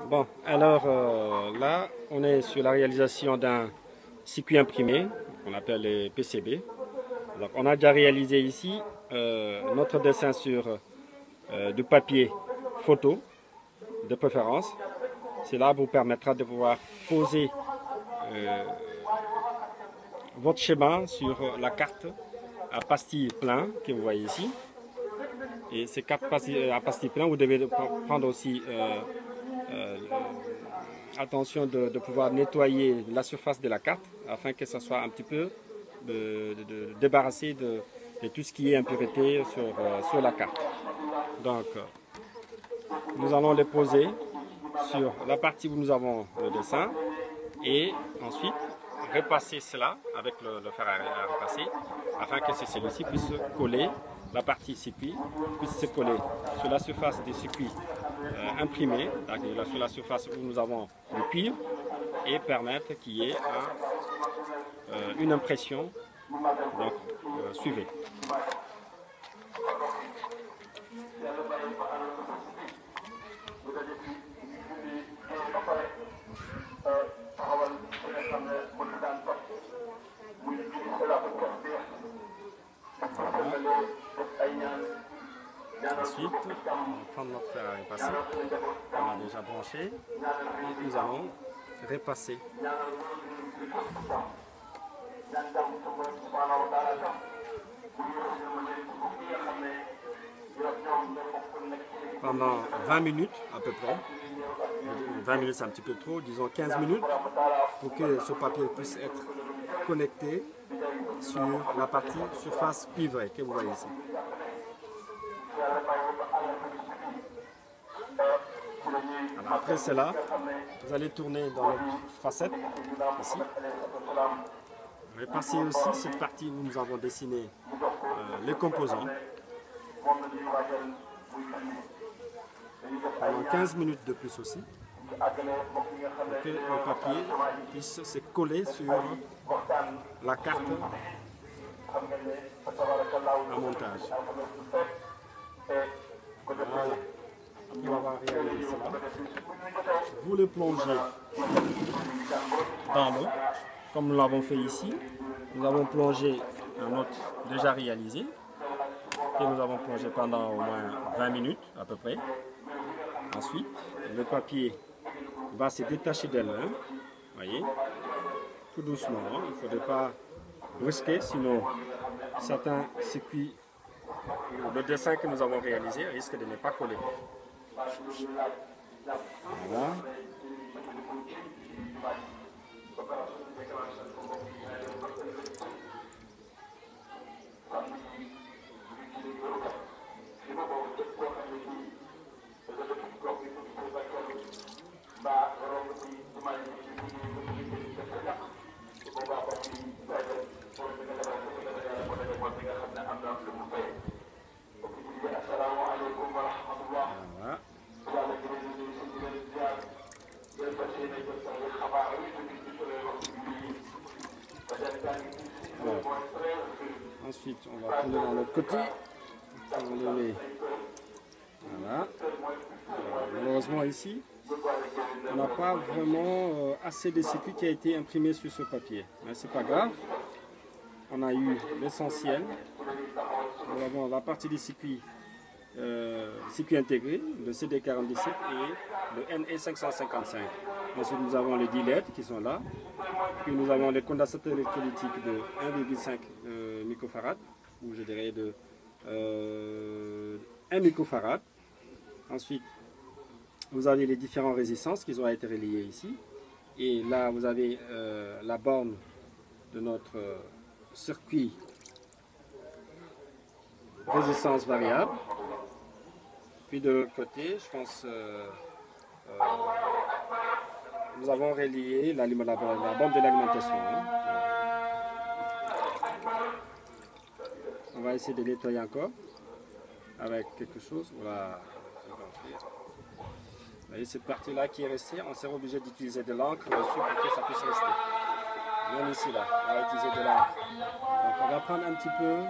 Bon, alors là, on est sur la réalisation d'un circuit imprimé, qu'on appelle les PCB. Donc, on a déjà réalisé ici notre dessin sur du papier photo, de préférence. Cela vous permettra de pouvoir poser votre schéma sur la carte à pastille plein que vous voyez ici. Et ces cartes à pastille plein, vous devez prendre aussi attention de pouvoir nettoyer la surface de la carte afin que ça soit un petit peu débarrassé de tout ce qui est impureté sur la carte. Donc, nous allons les poser sur la partie où nous avons le dessin et ensuite repasser cela avec le fer à repasser afin que celui-ci puisse coller, la partie circuit puisse se coller sur la surface du circuit imprimé, sur la surface où nous avons le cuivre et permettre qu'il y ait une impression. Donc, suivez. Ensuite, on va prendre notre fer à repasser. On a déjà branché et nous allons repasser. Pendant 20 minutes à peu près. 20 minutes c'est un petit peu trop, disons 15 minutes pour que ce papier puisse être connecté sur la partie surface cuivrée que vous voyez ici. Alors après cela, vous allez tourner dans notre facette ici. Vous allez passer aussi cette partie où nous avons dessiné les composants. Pendant 15 minutes de plus aussi, pour que le papier puisse se coller sur la carte à montage. Voilà. Après avoir réalisé cela, vous le plongez dans l'eau, comme nous l'avons fait ici. Nous avons plongé un autre déjà réalisé, que nous avons plongé pendant au moins 20 minutes à peu près. Ensuite, le papier va se détacher d'elle-même, voyez, tout doucement. Hein. Il ne faudrait pas brusquer, sinon certains circuits, le dessin que nous avons réalisé risque de ne pas coller. Voilà. Voilà. Ensuite, on va tourner dans l'autre côté. Voilà. Malheureusement ici, on n'a pas vraiment assez de circuits qui a été imprimé sur ce papier. Mais c'est pas grave. On a eu l'essentiel. Nous avons la partie des circuits intégrés, le CD47 et le NE555. Ensuite, nous avons les 10 LED qui sont là. Puis nous avons les condensateurs électrolytiques de 1,5 microfarad, ou je dirais de 1 microfarad. Ensuite, vous avez les différentes résistances qui ont été reliées ici. Et là, vous avez la borne de notre circuit résistance variable. Puis de l'autre côté, je pense, nous avons relié la borne de l'alimentation. Hein. On va essayer de nettoyer encore avec quelque chose. Voilà. Vous voyez cette partie-là qui est restée, on sera obligé d'utiliser de l'encre dessus pour que ça puisse rester. Même ici, là, on va utiliser de l'encre. Donc on va prendre un petit peu